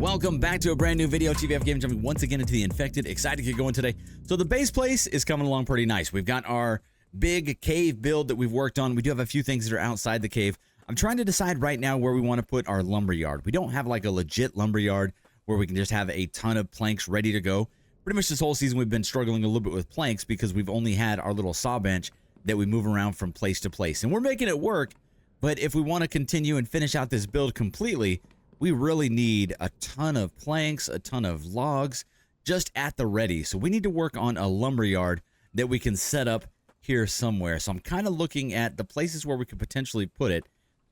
Welcome back to a brand new video. TBF Gaming jumping once again into the infected. Excited to get going today. So the base place is coming along pretty nice. We've got our big cave build that we've worked on. We do have a few things that are outside the cave. I'm trying to decide right now where we want to put our lumber yard. We don't have like a legit lumber yard where we can just have a ton of planks ready to go. Pretty much this whole season we've been struggling a little bit with planks because we've only had our little saw bench that we move around from place to place. And we're making it work, but if we want to continue and finish out this build completely, we really need a ton of planks, a ton of logs, just at the ready. So we need to work on a lumber yard that we can set up here somewhere. So I'm kind of looking at the places where we could potentially put it.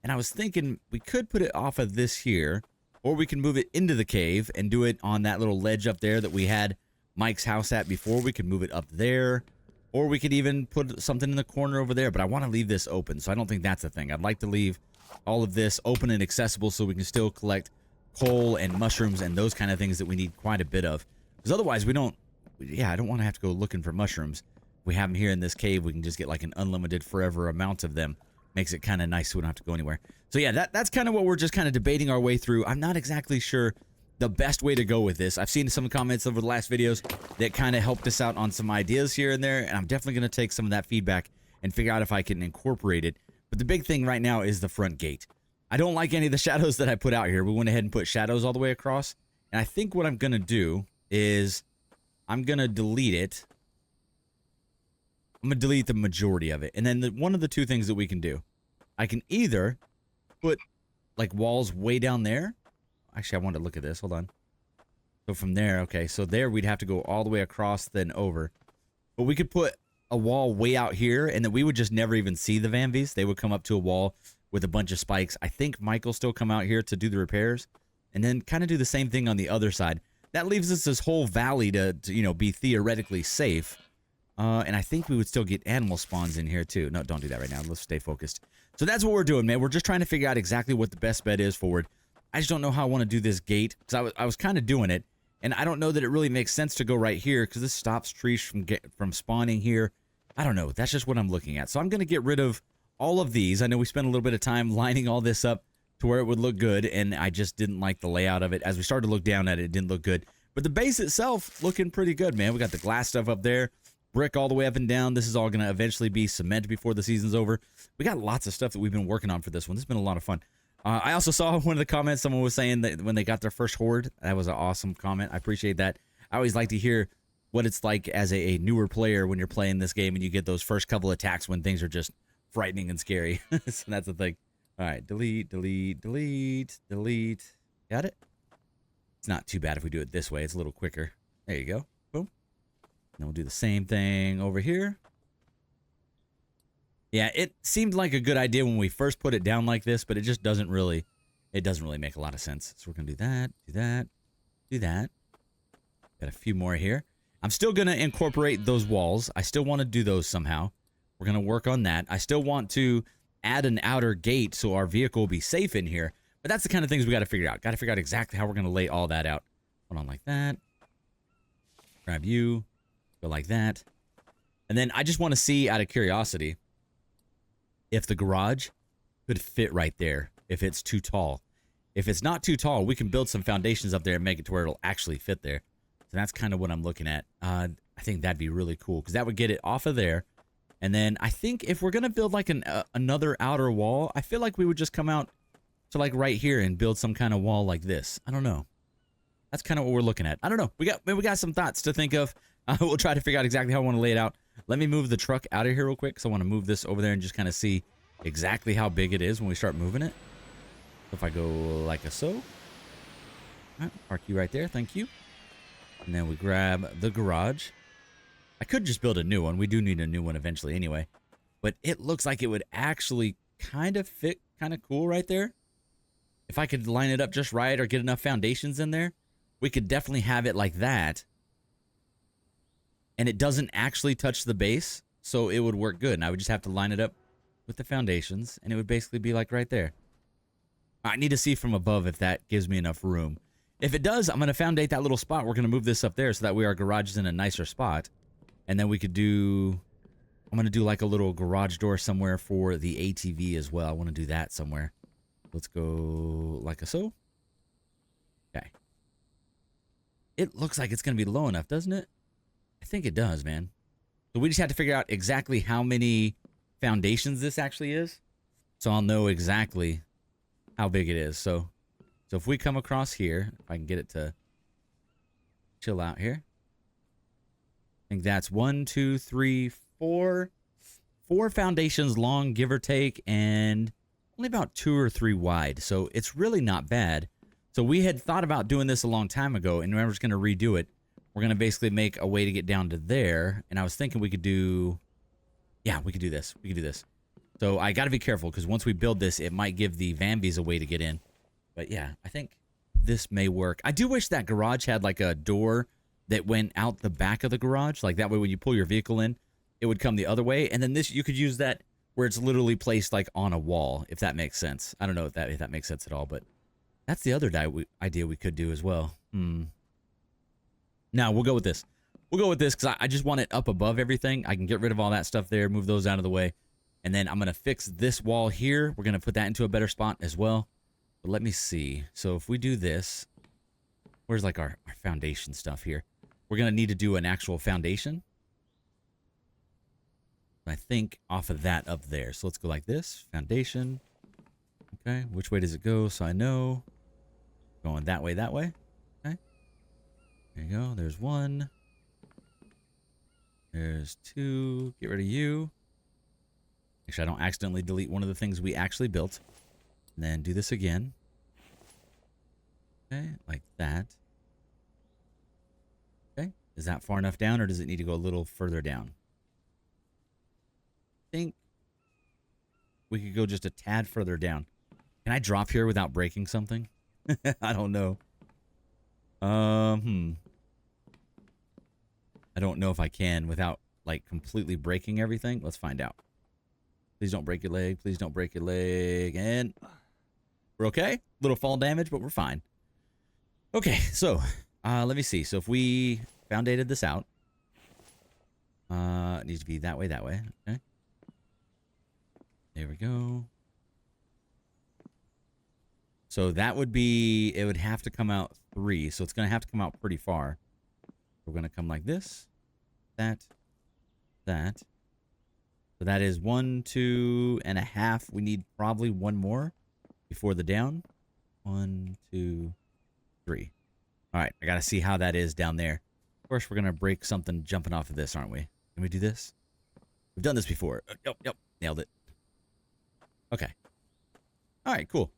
And I was thinking we could put it off of this here, or we can move it into the cave and do it on that little ledge up there that we had Mike's house at before. We could move it up there, or we could even put something in the corner over there. But I want to leave this open, so I don't think that's a thing. I'd like to leave all of this open and accessible so we can still collect coal and mushrooms and those kind of things that we need quite a bit of. Because otherwise we don't, I don't want to have to go looking for mushrooms. If we have them here in this cave, we can just get like an unlimited forever amount of them. Makes it kind of nice so we don't have to go anywhere. So yeah, that's kind of what we're just kind of debating our way through. I'm not exactly sure the best way to go with this. I've seen some comments over the last videos that kind of helped us out on some ideas here and there, and I'm definitely going to take some of that feedback and figure out if I can incorporate it. But the big thing right now is the front gate. I don't like any of the shadows that I put out here. We went ahead and put shadows all the way across. And I think what I'm going to do is I'm going to delete it. I'm going to delete the majority of it. And then one of the two things that we can do, I can either put like walls way down there. Actually, I want to look at this. Hold on. So from there, okay. So there we'd have to go all the way across then over. But we could put a wall way out here, and then we would just never even see the Vanvies. They would come up to a wall with a bunch of spikes. I think Mike will still come out here to do the repairs, and then kind of do the same thing on the other side. That leaves us this whole valley to you know, be theoretically safe. And I think we would still get animal spawns in here too. No, don't do that right now. Let's stay focused. So that's what we're doing, man. We're just trying to figure out exactly what the best bet is forward. I just don't know how I want to do this gate, because I was kind of doing it, and I don't know that it really makes sense to go right here, because this stops trees from spawning here. I don't know. That's just what I'm looking at. So I'm going to get rid of all of these. I know we spent a little bit of time lining all this up to where it would look good, and I just didn't like the layout of it. As we started to look down at it, it didn't look good. But the base itself looking pretty good, man. We got the glass stuff up there, brick all the way up and down. This is all going to eventually be cement before the season's over. We got lots of stuff that we've been working on for this one. This has been a lot of fun. I also saw one of the comments, someone was saying that when they got their first horde, that was an awesome comment. I appreciate that. I always like to hear what it's like as a newer player when you're playing this game and you get those first couple attacks when things are just frightening and scary. So that's the thing. All right, delete, delete, delete, delete. Got it? It's not too bad if we do it this way. It's a little quicker. There you go. Boom. And then we'll do the same thing over here. Yeah, it seemed like a good idea when we first put it down like this, but it just doesn't really, make a lot of sense. So we're going to do that, do that, do that. Got a few more here. I'm still going to incorporate those walls. I still want to do those somehow. We're going to work on that. I still want to add an outer gate so our vehicle will be safe in here. But that's the kind of things we got to figure out. Got to figure out exactly how we're going to lay all that out. Hold on, like that. Grab you. Go like that. And then I just want to see, out of curiosity, if the garage could fit right there, if it's too tall. If it's not too tall, we can build some foundations up there and make it to where it'll actually fit there. So that's kind of what I'm looking at. I think that'd be really cool, because that would get it off of there. And then I think if we're going to build like another outer wall, I feel like we would just come out to like right here and build some kind of wall like this. I don't know. That's kind of what we're looking at. I don't know. We got some thoughts to think of. We'll try to figure out exactly how I want to lay it out. Let me move the truck out of here real quick, because I want to move this over there and just kind of see exactly how big it is when we start moving it. If I go like a so. All right, park you right there. Thank you. And then we grab the garage. I could just build a new one. We do need a new one eventually anyway. But it looks like it would actually kind of fit kind of cool right there. If I could line it up just right or get enough foundations in there, we could definitely have it like that. And it doesn't actually touch the base, so it would work good. And I would just have to line it up with the foundations, and it would basically be like right there. I need to see from above if that gives me enough room. If it does, I'm going to foundate that little spot. We're going to move this up there so that way our garage is in a nicer spot. And then we could do, I'm going to do like a little garage door somewhere for the ATV as well. I want to do that somewhere. Let's go like a so. Okay. it looks like it's going to be low enough, doesn't it? I think it does, man. So we just have to figure out exactly how many foundations this actually is. So I'll know exactly how big it is. So if we come across here, if I can get it to chill out here. I think that's 1, 2, 3, 4. 4 foundations long, give or take, and only about 2 or 3 wide. So it's really not bad. So we had thought about doing this a long time ago, and we're just going to redo it. We're going to basically make a way to get down to there. And I was thinking we could do... Yeah, we could do this. We could do this. So I got to be careful, because once we build this, it might give the Vanvies a way to get in. But yeah, I think this may work. I do wish that garage had like a door that went out the back of the garage. Like that way when you pull your vehicle in, it would come the other way. And then this, you could use that where it's literally placed like on a wall, if that makes sense. I don't know if that makes sense at all, but that's the other idea we could do as well. Now we'll go with this. We'll go with this because I just want it up above everything. I can get rid of all that stuff there, move those out of the way. And then I'm going to fix this wall here. We're going to put that into a better spot as well. But let me see. So if we do this, where's like our foundation stuff here? We're going to need to do an actual foundation. I think off of that up there. So let's go like this. Foundation. Okay. Which way does it go? So I know. Going that way, that way. Okay. There you go. There's 1. There's 2. Get rid of you. Make sure I don't accidentally delete one of the things we actually built. And then do this again. Okay. Like that. Okay. Is that far enough down, or does it need to go a little further down? I think we could go just a tad further down. Can I drop here without breaking something? I don't know. I don't know if I can without like completely breaking everything. Let's find out. Please don't break your leg. Please don't break your leg. And we're okay. Little fall damage, but we're fine. Okay, so let me see. So if we foundated this out, it needs to be that way, that way. Okay. There we go. So that would be, it would have to come out 3. So it's going to have to come out pretty far. We're going to come like this, that. So that is 1, 2.5. We need probably 1 more before the down. 1, 2, 3. All right, I got to see how that is down there. Of course, we're going to break something jumping off of this, aren't we? Can we do this? We've done this before. Yep, nailed it. Okay. All right, cool.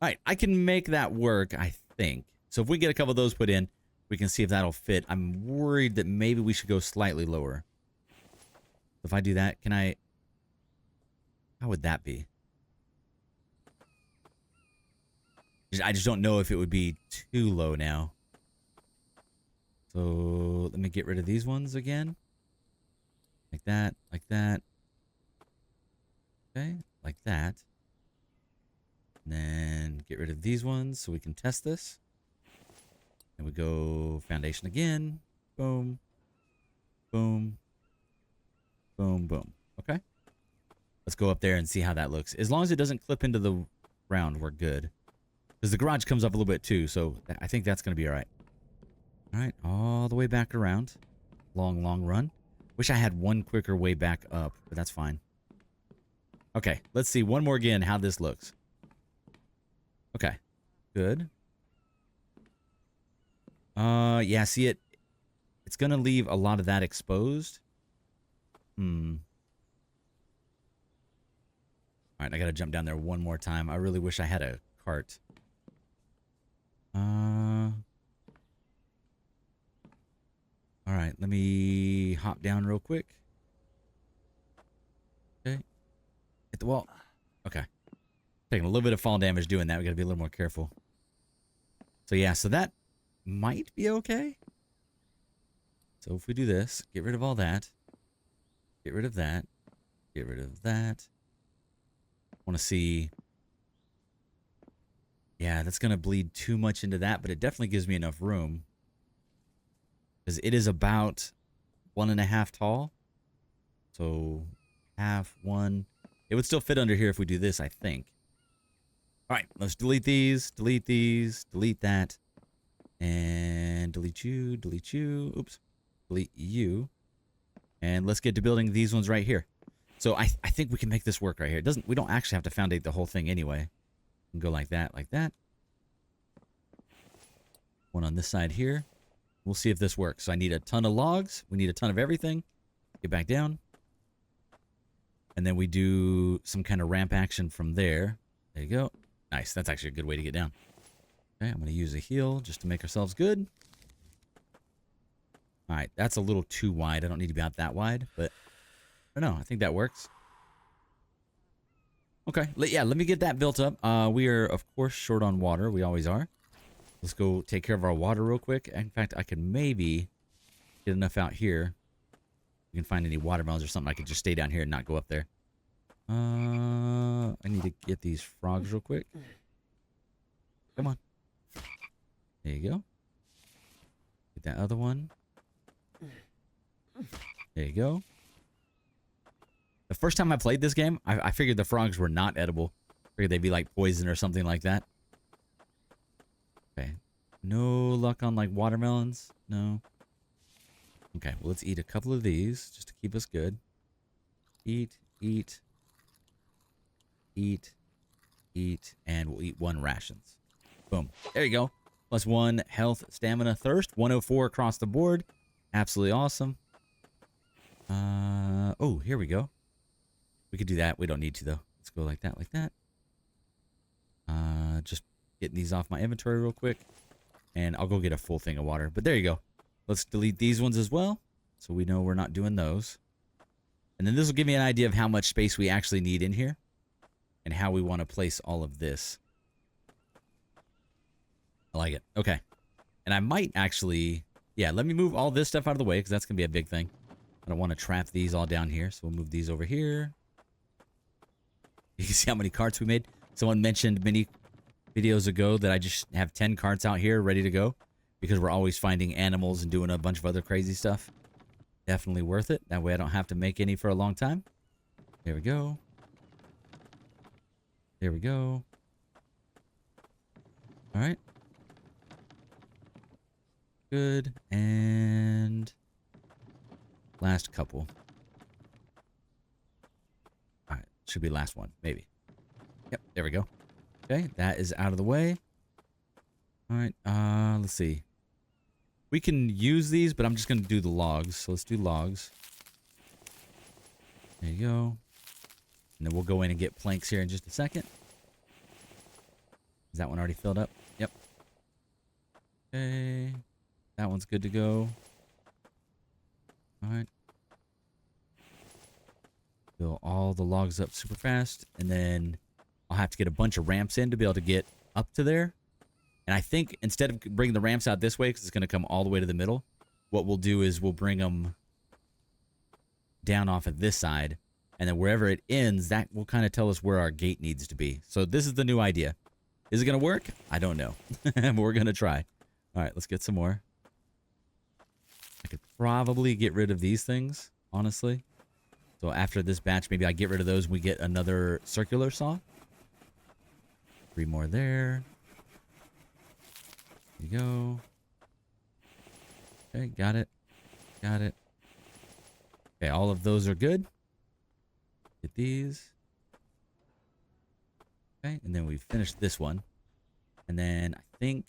All right, I can make that work, I think. So if we get a couple of those put in, we can see if that'll fit. I'm worried that maybe we should go slightly lower. If I do that, can I... How would that be? I just don't know if it would be too low now. So let me get rid of these ones again. Like that, like that. Okay, like that. And then get rid of these ones so we can test this. And we go foundation again. Boom. Boom. Boom, boom. Okay. Let's go up there and see how that looks. As long as it doesn't clip into the ground, we're good. Because the garage comes up a little bit too, so I think that's going to be all right. All right, all the way back around. Long, long run. Wish I had one quicker way back up, but that's fine. Okay, let's see one more again how this looks. Okay, good. Yeah, see it. It's going to leave a lot of that exposed. All right, I got to jump down there one more time. I really wish I had a cart. All right, let me hop down real quick. Okay. Hit the wall. Okay. Taking a little bit of fall damage doing that. We got to be a little more careful. So yeah, so that might be okay. So if we do this, get rid of all that. Get rid of that. Get rid of that. I want to see. Yeah, that's going to bleed too much into that, but it definitely gives me enough room. Because it is about 1.5 tall. So half, 1. It would still fit under here if we do this, I think. All right, let's delete these, delete that. And And delete you, delete you. Oops. Delete you. And let's get to building these ones right here. So I think we can make this work right here. We don't actually have to foundate the whole thing anyway. We can go like that, like that. One on this side here. We'll see if this works. So I need a ton of logs. We need a ton of everything. Get back down. And then we do some kind of ramp action from there. There you go. Nice. That's actually a good way to get down. Okay, I'm going to use a heal just to make ourselves good. All right, that's a little too wide. I don't need to be out that wide, but I don't know. I think that works. Okay, yeah, let me get that built up. We are, of course, short on water. We always are. Let's go take care of our water real quick. In fact, I could maybe get enough out here. You can find any watermelons or something. I could just stay down here and not go up there. I need to get these frogs real quick. Come on. There you go. Get that other one. There you go. The first time I played this game, I figured the frogs were not edible. I figured they'd be like poison or something like that. Okay. No luck on like watermelons? No. Okay, well, let's eat a couple of these just to keep us good. Eat, eat, eat, eat, and we'll eat 1 rations. Boom. There you go. Plus 1 health, stamina, thirst. 104 across the board. Absolutely awesome. Oh, here we go. We could do that. We don't need to, though. Let's go like that, like that. Just getting these off my inventory real quick. And I'll go get a full thing of water. But there you go. Let's delete these ones as well, so we know we're not doing those. And then this will give me an idea of how much space we actually need in here and how we want to place all of this. I like it. Okay. And I might actually... Yeah, let me move all this stuff out of the way because that's going to be a big thing. I don't want to trap these all down here, so we'll move these over here. You can see how many carts we made. Someone mentioned many videos ago that I just have 10 carts out here ready to go because we're always finding animals and doing a bunch of other crazy stuff. Definitely worth it. That way I don't have to make any for a long time. There we go. There we go. All right. Good. And last couple. All right. Should be last one. Maybe. Yep. There we go. Okay. That is out of the way. All right. Let's see. We can use these, but I'm just going to do the logs. So let's do logs. There you go. And then we'll go in and get planks here in just a second. Is that one already filled up? Yep. Okay. That one's good to go. All right. Fill all the logs up super fast. And then I'll have to get a bunch of ramps in to be able to get up to there. And I think instead of bringing the ramps out this way, because it's going to come all the way to the middle, what we'll do is we'll bring them down off of this side. And then wherever it ends, that will kind of tell us where our gate needs to be. So this is the new idea. Is it going to work? I don't know. But we're going to try. All right, let's get some more. I could probably get rid of these things, honestly. So after this batch, maybe I get rid of those and we get another circular saw. 3 more there. There you go. Okay, got it. Got it. Okay, all of those are good. Get these. Okay, and then we finished this one. And then I think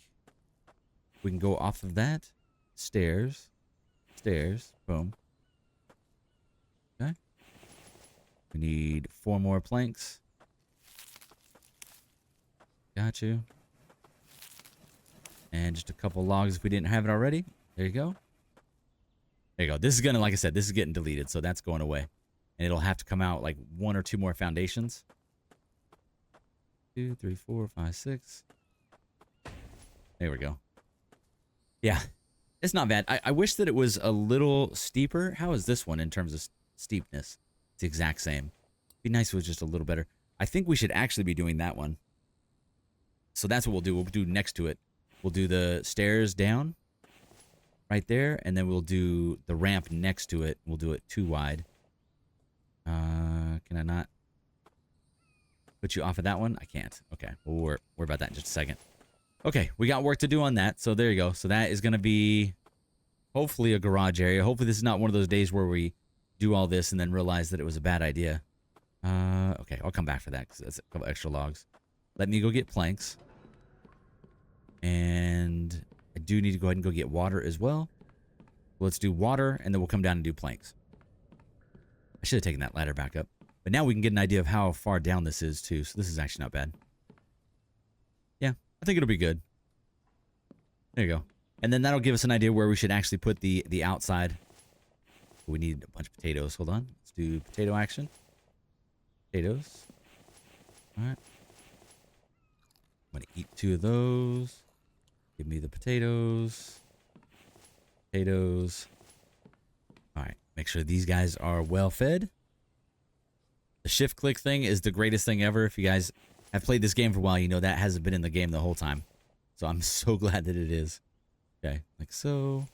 we can go off of that. Stairs. Stairs. Boom. Okay. We need 4 more planks. Got you. And just a couple logs if we didn't have it already. There you go. There you go. This is going to, like I said, this is getting deleted. So that's going away. And it'll have to come out like 1 or 2 more foundations. 2, 3, 4, 5, 6. There we go. Yeah. It's not bad. I wish that it was a little steeper. How is this one in terms of steepness? It's the exact same. It'd be nice if it was just a little better. I think we should actually be doing that one. So that's what we'll do. We'll do next to it. We'll do the stairs down right there, and then we'll do the ramp next to it. We'll do it 2 wide. Can I not put you off of that one? I can't. Okay, we'll worry about that in just a second. Okay, we got work to do on that. So there you go. So that is going to be hopefully a garage area. Hopefully this is not one of those days where we do all this and then realize that it was a bad idea. Okay, I'll come back for that because that's a couple extra logs. Let me go get planks. And I do need to go ahead and go get water as well. Let's do water, and then we'll come down and do planks. I should have taken that ladder back up. But now we can get an idea of how far down this is, too. So this is actually not bad. Yeah, I think it'll be good. There you go. And then that'll give us an idea where we should actually put the outside. We need a bunch of potatoes. Hold on. Let's do potato action. Potatoes. All right. I'm going to eat 2 of those. Give me the potatoes. Potatoes. All right. Make sure these guys are well fed. The shift click thing is the greatest thing ever. If you guys have played this game for a while, you know that hasn't been in the game the whole time. So I'm so glad that it is. Okay. Like so.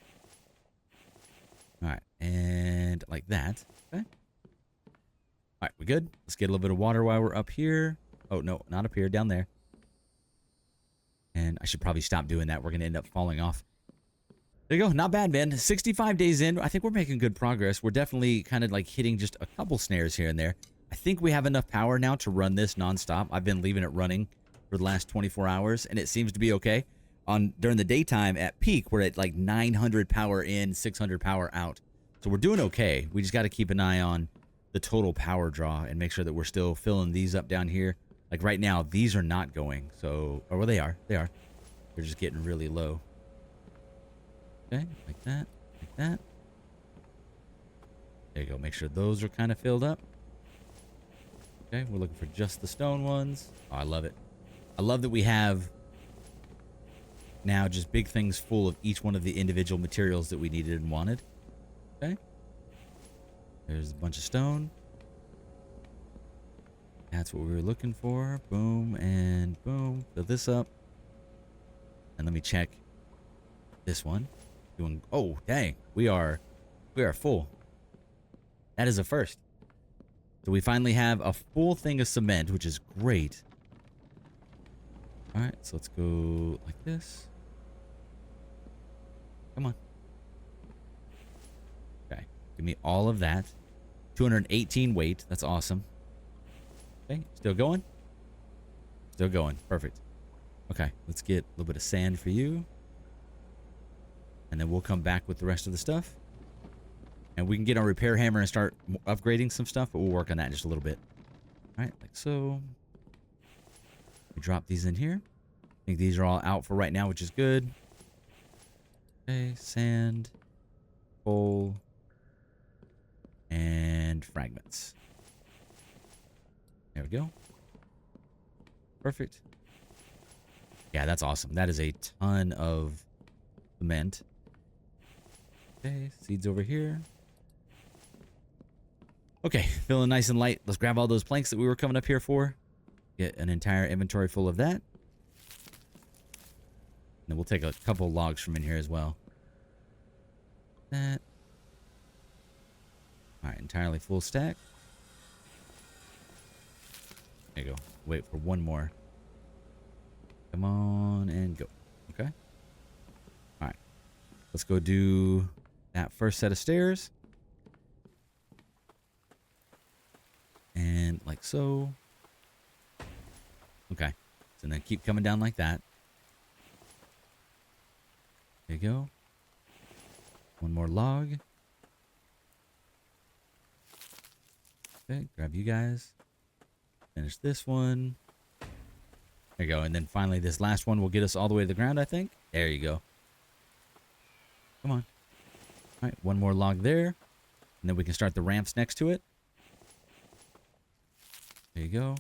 All right. And like that. Okay. All right. We good? Let's get a little bit of water while we're up here. Oh, no. Not up here. Down there. And I should probably stop doing that. We're going to end up falling off. There you go. Not bad, man. 65 days in. I think we're making good progress. We're definitely kind of like hitting just a couple snares here and there. I think we have enough power now to run this nonstop. I've been leaving it running for the last 24 hours, and it seems to be okay. During the daytime at peak, we're at like 900 power in, 600 power out. So we're doing okay. We just got to keep an eye on the total power draw and make sure that we're still filling these up down here. Like right now, these are not going. So, or well, they are. They are. They're just getting really low. Okay, like that, like that. There you go. Make sure those are kind of filled up. Okay, we're looking for just the stone ones. Oh, I love it. I love that we have now just big things full of each one of the individual materials that we needed and wanted. Okay. There's a bunch of stone. That's what we were looking for. Boom and boom. Fill this up. And let me check this one. Oh, dang. We are full. That is a first. So we finally have a full thing of cement, which is great. All right, so let's go like this. Come on. Okay, give me all of that. 218 weight. That's awesome. Okay, still going? Still going. Perfect. Okay, let's get a little bit of sand for you. And then we'll come back with the rest of the stuff. And we can get our repair hammer and start upgrading some stuff, but we'll work on that in just a little bit. All right, like so. We drop these in here. I think these are all out for right now, which is good. Okay, sand, coal, and fragments. There we go. Perfect. Yeah, that's awesome. That is a ton of cement. Okay, seeds over here. Okay, feeling nice and light. Let's grab all those planks that we were coming up here for. Get an entire inventory full of that. And then we'll take a couple logs from in here as well. That. All right, entirely full stack. There you go. Wait for one more. Come on and go. Okay. All right. Let's go do that first set of stairs. And like so. Okay. So then keep coming down like that. There you go. One more log. Okay, grab you guys. Finish this one. There you go. And then finally this last one will get us all the way to the ground, I think. There you go. Come on. All right, one more log there. And then we can start the ramps next to it. There you go.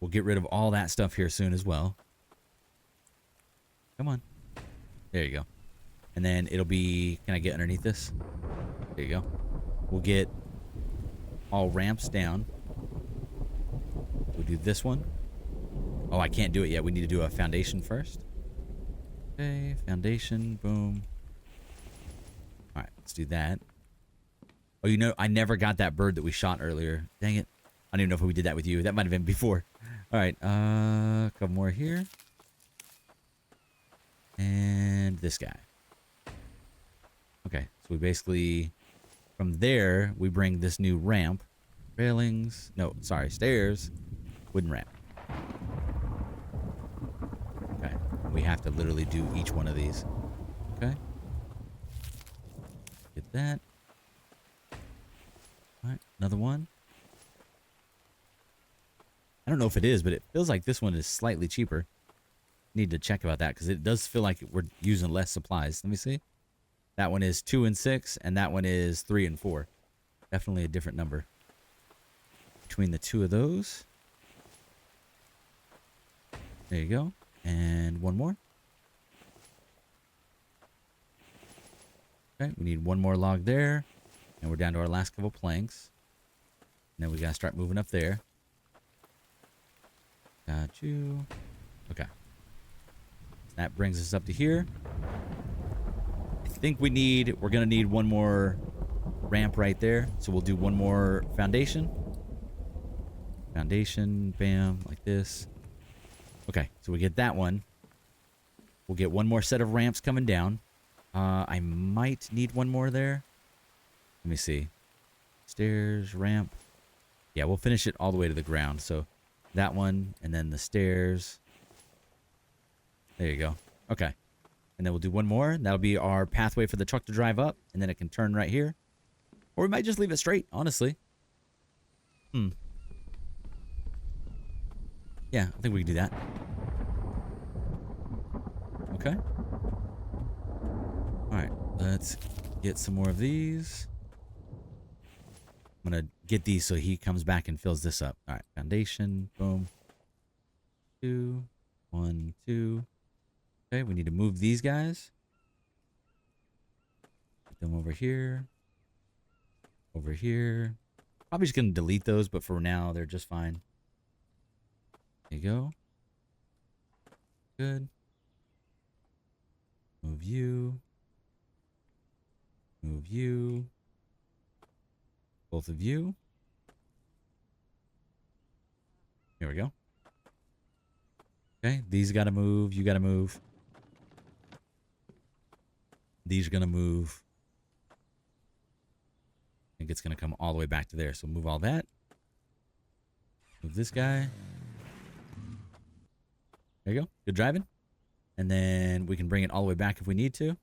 We'll get rid of all that stuff here soon as well. Come on. There you go. And then it'll be... Can I get underneath this? There you go. We'll get all ramps down. We'll do this one. Oh, I can't do it yet. We need to do a foundation first. Okay, foundation. Boom. All right, let's do that. Oh, you know, I never got that bird that we shot earlier. Dang it. I don't even know if we did that with you. That might have been before. All right, a couple more here. And this guy. Okay, so we basically, from there, we bring this new ramp. Railings. No, sorry, stairs. Wooden ramp. Okay, we have to literally do each one of these. Okay. Get that. All right, another one. I don't know if it is, but it feels like this one is slightly cheaper. Need to check about that because it does feel like we're using less supplies. Let me see. That one is 2 and 6, and that one is 3 and 4. Definitely a different number between the two of those. There you go. And one more. Okay, we need one more log there. And we're down to our last couple planks. And then we gotta start moving up there. Got you. Okay. That brings us up to here. I think we're gonna need one more ramp right there. So we'll do one more foundation. Foundation, bam, like this. Okay, so we get that one. We'll get one more set of ramps coming down. I might need one more there. Let me see. Stairs, ramp. Yeah, we'll finish it all the way to the ground. So that one, and then the stairs. There you go. Okay. And then we'll do one more. That'll be our pathway for the truck to drive up. And then it can turn right here. Or we might just leave it straight, honestly. Yeah, I think we can do that. Okay. Alright, let's get some more of these. I'm going to get these so he comes back and fills this up. Alright, foundation. Boom. 2. 1, 2. Okay, we need to move these guys. Put them over here. Over here. Probably just going to delete those, but for now, they're just fine. There you go. Good. Move you. Move you. Both of you. Here we go. Okay, these got to move. You got to move. These are going to move. I think it's going to come all the way back to there. So move all that. Move this guy. There you go. Good driving. And then we can bring it all the way back if we need to.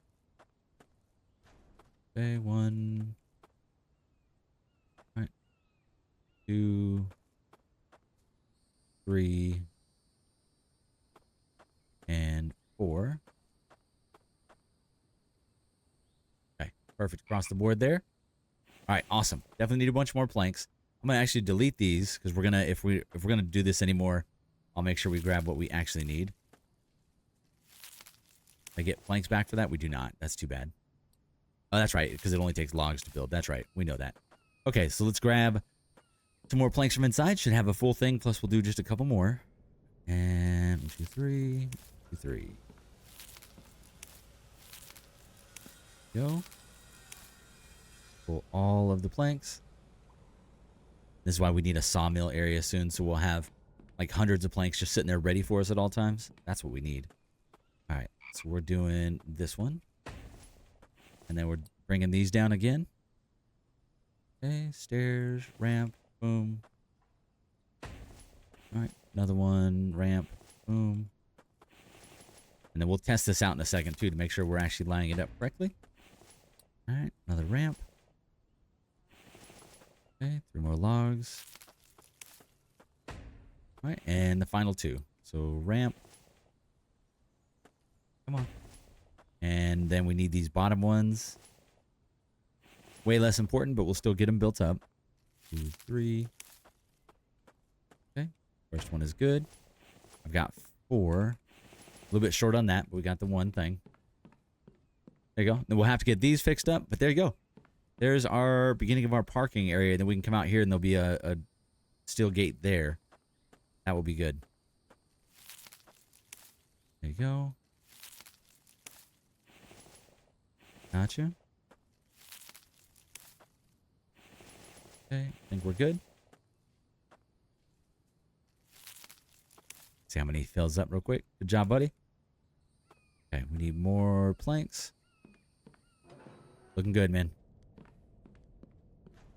Okay, 1. All right. 2. 3. And 4. Okay, perfect. Across the board there. All right, awesome. Definitely need a bunch more planks. I'm gonna actually delete these because we're gonna if we're gonna do this anymore, I'll make sure we grab what we actually need. I get planks back for that? We do not. That's too bad. Oh, that's right, because it only takes logs to build. That's right. We know that. Okay, so let's grab some more planks from inside. Should have a full thing, plus we'll do just a couple more. And 1, 2, 3. 2, 3. Go. Pull all of the planks. This is why we need a sawmill area soon, so we'll have like hundreds of planks just sitting there ready for us at all times. That's what we need. All right, so we're doing this one. And then we're bringing these down again. Okay, stairs, ramp, boom. All right, another one, ramp, boom. And then we'll test this out in a second, too, to make sure we're actually lining it up correctly. All right, another ramp. Okay, 3 more logs. All right, and the final 2. So ramp. Come on. And then we need these bottom ones. Way less important, but we'll still get them built up. 2, 3. Okay, first one is good. I've got 4. A little bit short on that, but we got the one thing. There you go. Then we'll have to get these fixed up, but there you go. There's our beginning of our parking area. Then we can come out here and there'll be a steel gate there. That will be good. There you go. Gotcha. Okay, I think we're good. See how many fills up real quick. Good job, buddy. Okay, we need more planks. Looking good, man.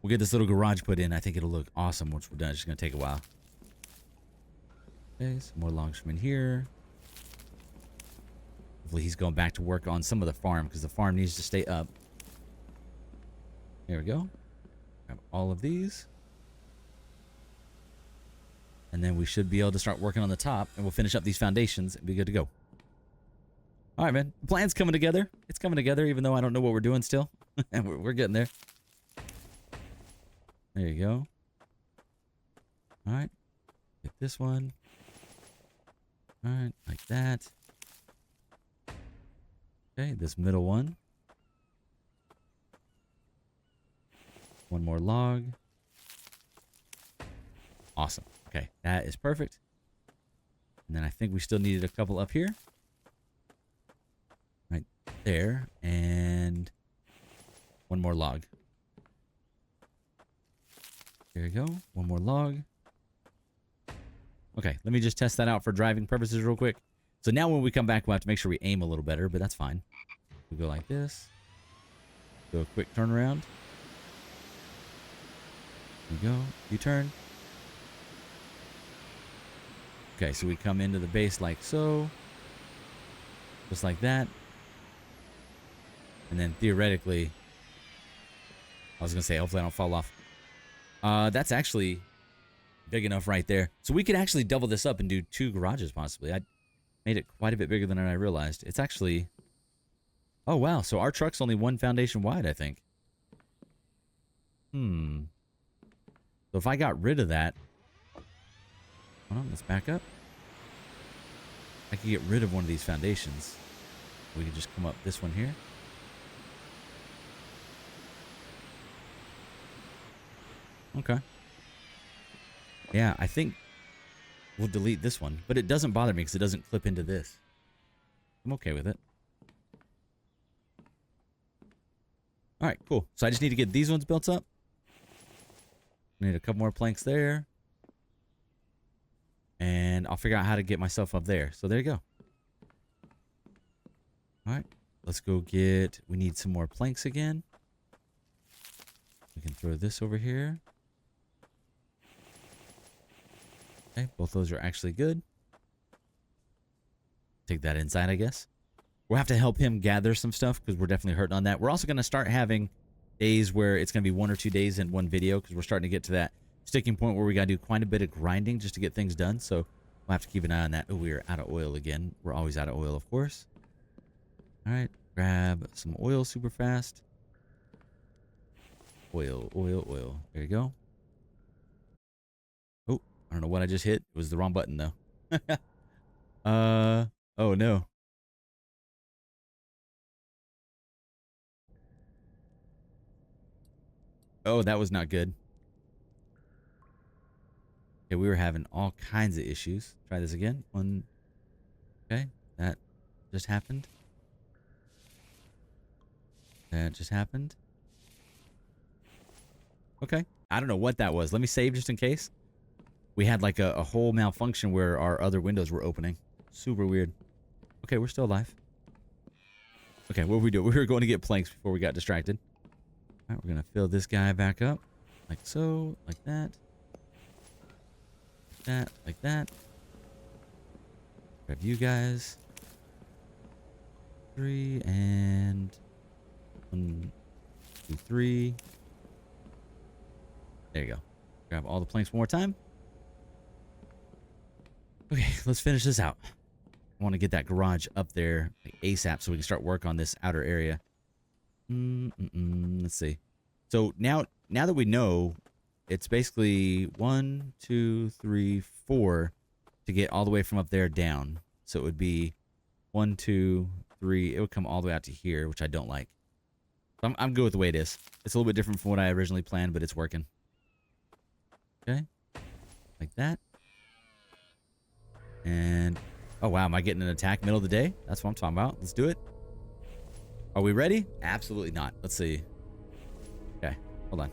We'll get this little garage put in. I think it'll look awesome once we're done. It's just going to take a while. Okay, some more logs from in here. Hopefully he's going back to work on some of the farm because the farm needs to stay up. There we go. Grab all of these. And then we should be able to start working on the top, and we'll finish up these foundations and be good to go. All right, man. The plan's coming together. It's coming together, even though I don't know what we're doing still. And we're getting there. There you go. All right. Get this one. All right, like that. Okay, this middle one. One more log. Awesome. Okay, that is perfect. And then I think we still needed a couple up here. Right there. And one more log. There you go. One more log. Okay, let me just test that out for driving purposes real quick. So now when we come back, we'll have to make sure we aim a little better, but that's fine. We go like this. Do a quick turnaround. There we go. U-turn. Okay, so we come into the base like so. Just like that. And then theoretically, I was going to say, hopefully I don't fall off. That's actually big enough right there. So we could actually double this up and do 2 garages possibly. I made it quite a bit bigger than I realized. It's actually... Oh, wow. So our truck's only 1 foundation wide, I think. So if I got rid of that... Hold on, let's back up. I could get rid of one of these foundations. We could just come up this one here. Okay. Yeah, I think we'll delete this one. But it doesn't bother me because it doesn't clip into this. I'm okay with it. Alright, cool. So I just need to get these ones built up. I need a couple more planks there. And I'll figure out how to get myself up there. So there you go. Alright, let's go get... We need some more planks again. We can throw this over here. Okay, both those are actually good. Take that inside, I guess. We'll have to help him gather some stuff because we're definitely hurting on that. We're also going to start having days where it's going to be 1 or 2 days in one video because we're starting to get to that sticking point where we got to do quite a bit of grinding just to get things done. So we'll have to keep an eye on that. Oh, we're out of oil again. We're always out of oil, of course. All right, grab some oil super fast. Oil, oil, oil. There you go. Oh, I don't know what I just hit. It was the wrong button, though. Oh, no. Oh, that was not good. Okay, we were having all kinds of issues. Try this again. One. Okay, that just happened. That just happened. Okay. I don't know what that was. Let me save just in case. We had like a whole malfunction where our other windows were opening. Super weird. Okay, we're still alive. Okay, what were we doing? We were going to get planks before we got distracted. All right, we're going to fill this guy back up. Like so. Like that. Like that. Like that. Grab you guys. 3 and 1, 2, 3. There you go. Grab all the planks one more time. Okay, let's finish this out. I want to get that garage up there like ASAP so we can start work on this outer area. Let's see. So now that we know, it's basically 1, 2, 3, 4 to get all the way from up there down. So it would be 1, 2, 3. It would come all the way out to here, which I don't like. So I'm good with the way it is. It's a little bit different from what I originally planned, but it's working. Okay, like that. And, oh wow, am I getting an attack middle of the day? That's what I'm talking about. Let's do it. Are we ready? Absolutely not. Let's see. Okay, hold on.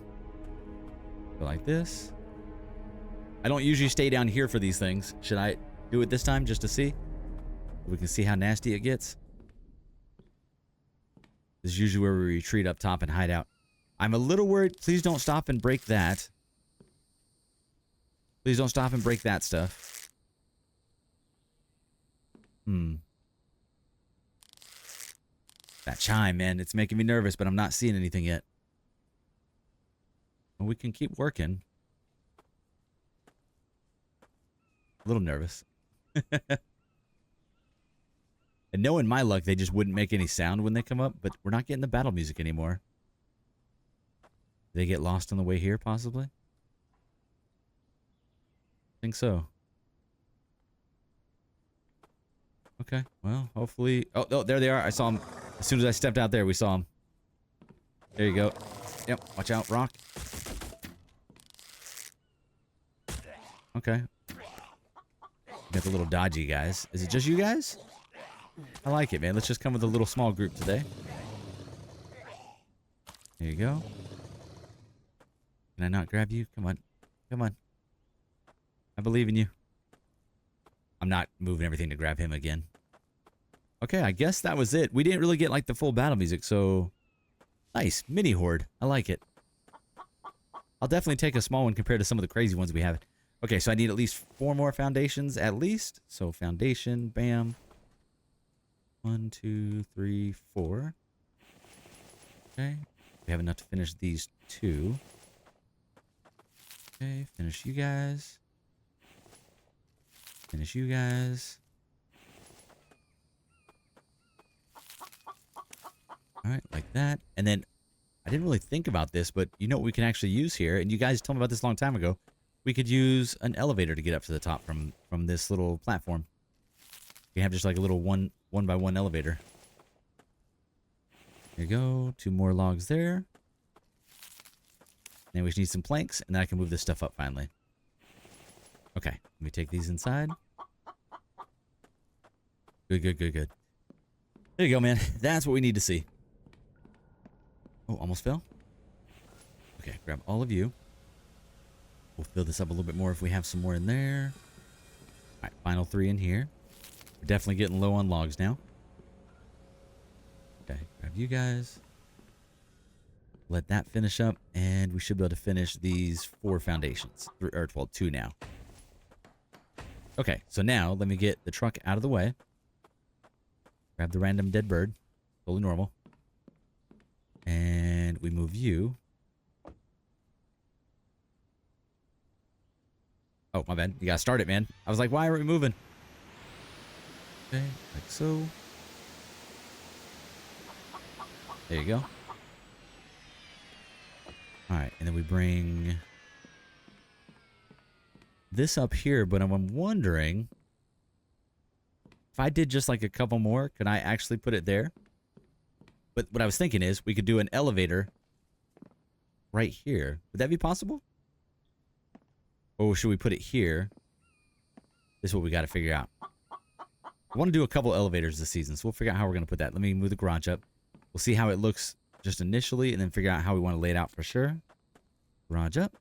Go like this. I don't usually stay down here for these things. Should I do it this time just to see? We can see how nasty it gets. This is usually where we retreat up top and hide out. I'm a little worried. Please don't stop and break that. Please don't stop and break that stuff. That chime, man. It's making me nervous, but I'm not seeing anything yet. Well, we can keep working. A little nervous. And knowing my luck, they just wouldn't make any sound when they come up, but we're not getting the battle music anymore. Did they get lost on the way here, possibly? I think so. Okay, well, hopefully... Oh, oh, there they are. I saw them. As soon as I stepped out there, we saw them. There you go. Yep, watch out, rock. Okay. Got the little dodgy guys. Is it just you guys? I like it, man. Let's just come with a little small group today. There you go. Can I not grab you? Come on. Come on. I believe in you. I'm not moving everything to grab him again. Okay, I guess that was it. We didn't really get like the full battle music, so... Nice. Mini horde. I like it. I'll definitely take a small one compared to some of the crazy ones we have. Okay, so I need at least 4 more foundations, at least. So foundation, bam. 1, 2, 3, 4. Okay. We have enough to finish these 2. Okay, finish you guys. Finish you guys. Alright, like that. And then, I didn't really think about this, but you know what we can actually use here? And you guys told me about this a long time ago. We could use an elevator to get up to the top from this little platform. You have just like a little one by one elevator. There you go. 2 more logs there. Then we just need some planks, and then I can move this stuff up finally. Okay, let me take these inside. Good, good, good, good. There you go, man. That's what we need to see. Oh, almost fell. Okay, grab all of you. We'll fill this up a little bit more if we have some more in there. All right, final 3 in here. We're definitely getting low on logs now. Okay, grab you guys. Let that finish up, and we should be able to finish these 4 foundations. 3, or, well, 2 now. Okay, so now let me get the truck out of the way. Grab the random dead bird. Totally normal. And we move you. Oh, my bad. You gotta start it, man. I was like, why are we moving? Okay, like so. There you go. Alright, and then we bring this up here, but I'm wondering if I did just like a couple more, could I actually put it there? But what I was thinking is we could do an elevator right here. Would that be possible? Or should we put it here? This is what we got to figure out. I want to do a couple elevators this season, so we'll figure out how we're going to put that. Let me move the garage up. We'll see how it looks just initially, and then figure out how we want to lay it out for sure. Garage up.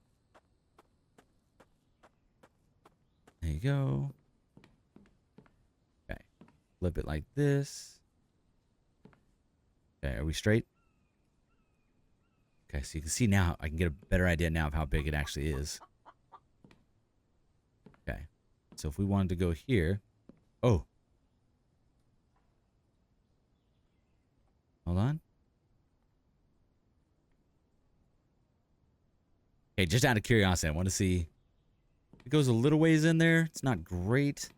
There you go. Okay. Flip it like this. Okay, are we straight? Okay, so you can see now, I can get a better idea now of how big it actually is. Okay. So if we wanted to go here. Oh. Hold on. Okay, just out of curiosity, I want to see. It goes a little ways in there. It's not great.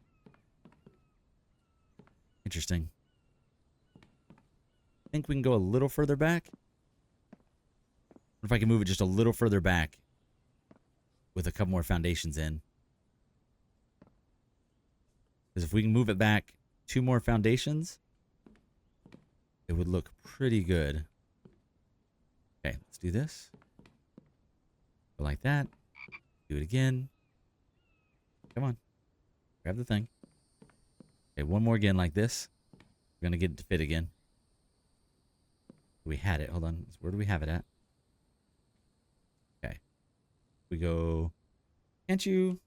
Interesting. I think we can go a little further back. What if I can move it just a little further back with a couple more foundations in? Because if we can move it back 2 more foundations, it would look pretty good. Okay, let's do this. Go like that. Do it again. Come on. Grab the thing. Okay, 1 more again like this. We're going to get it to fit again. We had it. Hold on. Where do we have it at? Okay. We go. Can't you?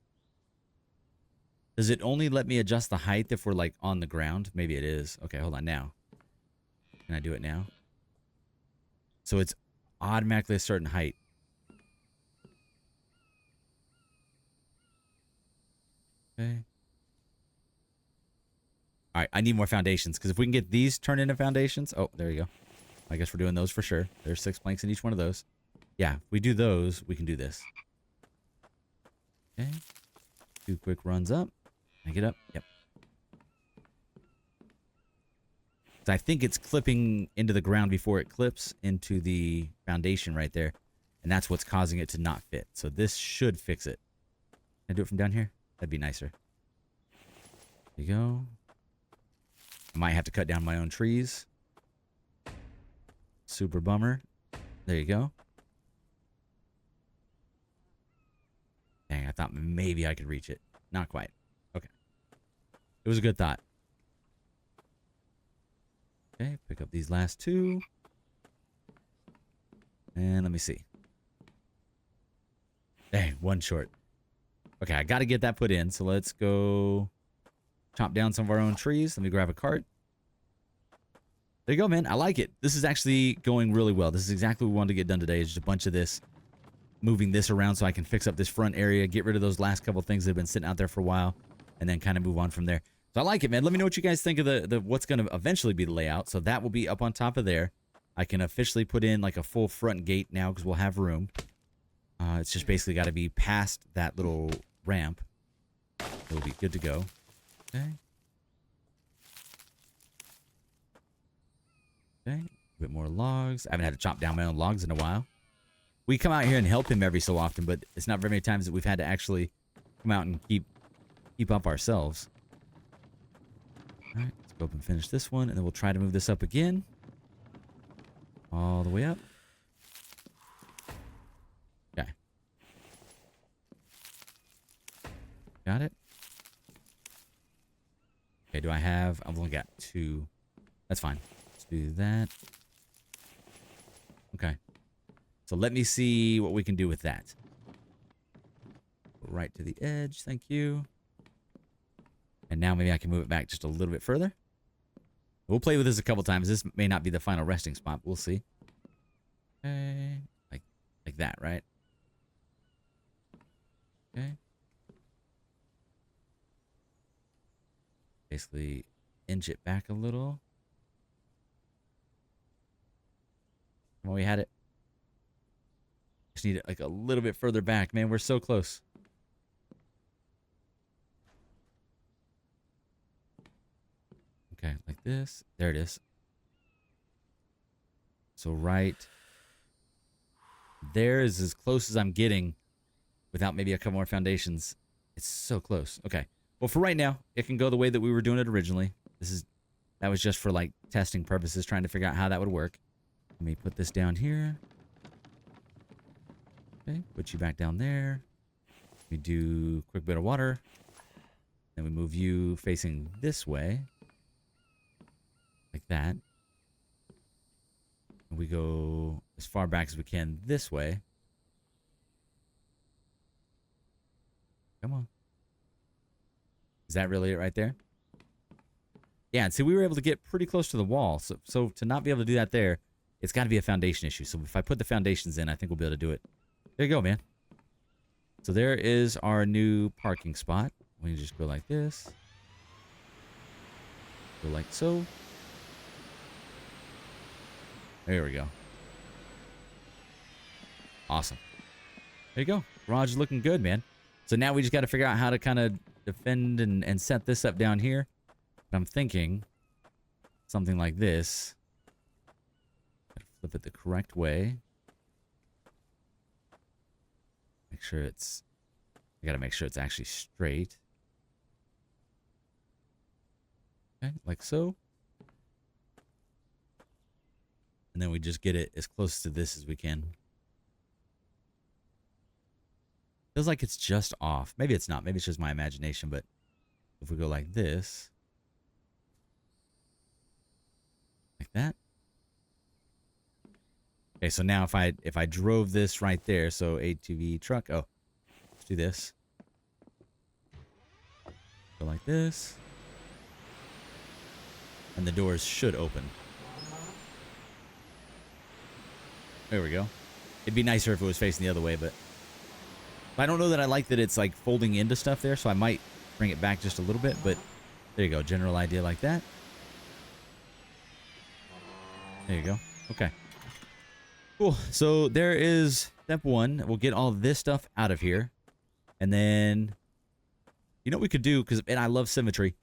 Does it only let me adjust the height if we're like on the ground? Maybe it is. Okay, hold on now. Can I do it now? So it's automatically a certain height. Okay. All right, I need more foundations, because if we can get these turned into foundations... Oh, there you go. I guess we're doing those for sure. There's 6 planks in each one of those. Yeah, if we do those, we can do this. Okay. 2 quick runs up. Can I get up? Yep. So I think it's clipping into the ground before it clips into the foundation right there. And that's what's causing it to not fit. So this should fix it. Can I do it from down here? That'd be nicer. There you go. I might have to cut down my own trees. Super bummer. There you go. Dang, I thought maybe I could reach it. Not quite. Okay. It was a good thought. Okay, pick up these last 2. And let me see. Dang, 1 short. Okay, I got to get that put in. So let's go chop down some of our own trees. Let me grab a cart. There you go, man. I like it. This is actually going really well. This is exactly what we wanted to get done today. Is just a bunch of this, moving this around so I can fix up this front area, get rid of those last couple things that have been sitting out there for a while, and then kind of move on from there. So I like it, man. Let me know what you guys think of the what's going to eventually be the layout. So that will be up on top of there. I can officially put in like a full front gate now because we'll have room. It's just basically got to be past that little ramp. It'll be good to go. Okay. Okay. A bit more logs. I haven't had to chop down my own logs in a while. We come out here and help him every so often, but it's not very many times that we've had to actually come out and keep up ourselves. All right, let's go up and finish this one, and then we'll try to move this up again. All the way up. Okay. Got it. Okay, do I have... I've only got 2. That's fine. Let's do that. Okay. So let me see what we can do with that. Right to the edge. Thank you. And now maybe I can move it back just a little bit further. We'll play with this a couple times. This may not be the final resting spot. We'll see. Okay. Like that, right? Okay. Basically inch it back a little. Well, we had it. Just need it like a little bit further back. Man, we're so close. Okay, like this. There it is. So right there is as close as I'm getting without maybe a couple more foundations. It's so close. Okay. Well, for right now, it can go the way that we were doing it originally. That was just for like testing purposes, trying to figure out how that would work. Let me put this down here. Okay, put you back down there. We do a quick bit of water. Then we move you facing this way. Like that. And we go as far back as we can this way. Come on. Is that really it right there? Yeah, and see, we were able to get pretty close to the wall. So to not be able to do that there, it's got to be a foundation issue. So if I put the foundations in, I think we'll be able to do it. There you go, man. So there is our new parking spot. We can just go like this. Go like so. There we go. Awesome. There you go. Garage is looking good, man. So now we just got to figure out how to kind of defend and set this up down here. But I'm thinking something like this. Flip it the correct way. Make sure it's... I gotta make sure it's actually straight. Okay, like so. And then we just get it as close to this as we can. Feels like it's just off. Maybe it's not. Maybe it's just my imagination, but if we go like this. Like that. Okay, so now if I drove this right there, so ATV truck, oh, let's do this. Go like this. And the doors should open. There we go. It'd be nicer if it was facing the other way, but I don't know that I like that it's like folding into stuff there, so I might bring it back just a little bit, but there you go. General idea like that. There you go. Okay. Cool. So there is step one. We'll get all this stuff out of here. And then, you know what we could do, and I love symmetry.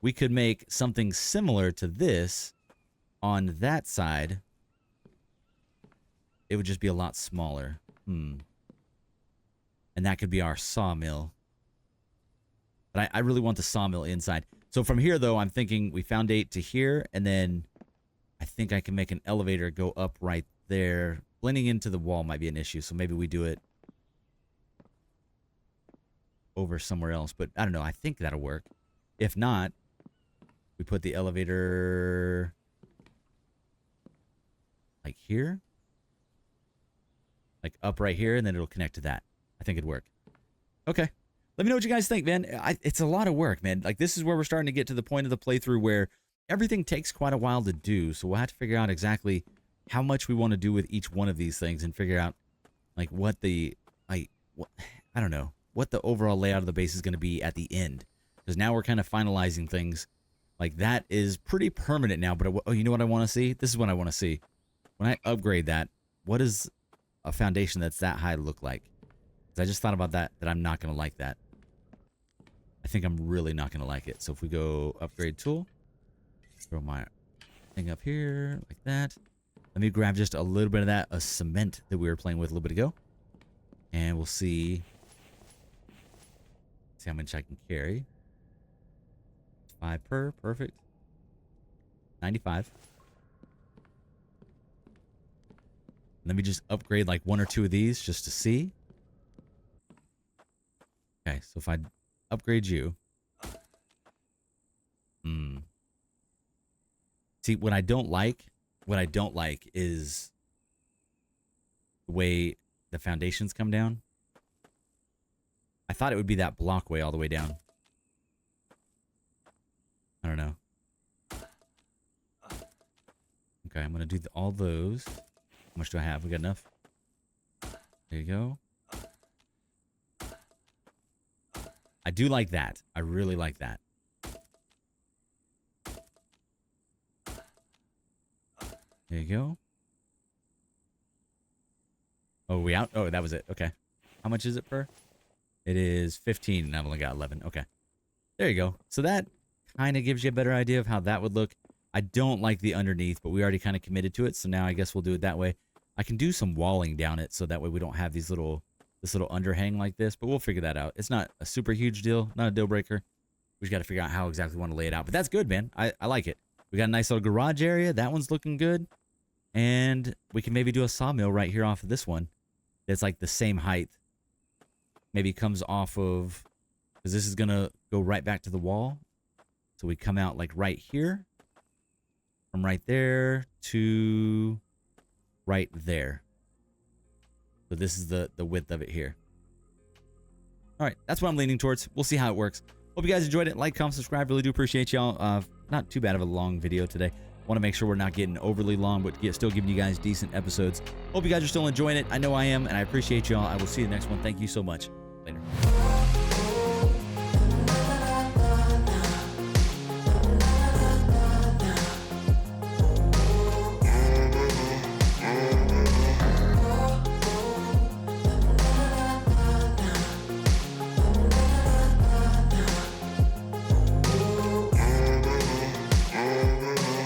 We could make something similar to this on that side. It would just be a lot smaller. And that could be our sawmill. But I really want the sawmill inside. So from here, though, I'm thinking we foundate to here, and then I think I can make an elevator go up right there. Blending into the wall might be an issue, so maybe we do it over somewhere else. But I don't know. I think that'll work. If not, we put the elevator like here. Like up right here, and then it'll connect to that. I think it'd work. Okay. Let me know what you guys think, man. It's a lot of work, man. Like, this is where we're starting to get to the point of the playthrough where everything takes quite a while to do. So we'll have to figure out exactly how much we want to do with each one of these things and figure out, like, what the, like, what, I don't know, what the overall layout of the base is going to be at the end. Because now we're kind of finalizing things. Like, that is pretty permanent now. But, oh, you know what I want to see? This is what I want to see. When I upgrade that, what does a foundation that's that high look like? Because I just thought about that I'm not going to like that. I think I'm really not going to like it. So if we go upgrade tool, throw my thing up here like that. Let me grab just a little bit of that cement that we were playing with a little bit ago. And we'll see how much I can carry. 5 per, perfect. 95. Let me just upgrade like 1 or 2 of these just to see. Okay, so if I upgrade you. See, what I don't like is the way the foundations come down. I thought it would be that block way all the way down. I don't know. Okay, I'm going to do all those. How much do I have? We got enough? There you go. I do like that. I really like that. There you go. Oh, we out? Oh, that was it. Okay. How much is it per? It is 15, and I've only got 11. Okay. There you go. So that kind of gives you a better idea of how that would look. I don't like the underneath, but we already kind of committed to it, so now I guess we'll do it that way. I can do some walling down it, so that way we don't have these little... this little underhang like this, but we'll figure that out. It's not a super huge deal, not a deal breaker. We just got to figure out how exactly we want to lay it out. But that's good, man. I like it. We got a nice little garage area. That one's looking good. And we can maybe do a sawmill right here off of this one. That's like the same height. Maybe comes off of... because this is going to go right back to the wall. So we come out like right here. From right there to right there. So this is the width of it here. All right, that's what I'm leaning towards. We'll see how it works. Hope you guys enjoyed it. Like, comment, subscribe. Really do appreciate y'all. Not too bad of a long video today. Want to make sure we're not getting overly long, but still giving you guys decent episodes. Hope you guys are still enjoying it. I know I am, and I appreciate y'all. I will see you next one. Thank you so much. Later.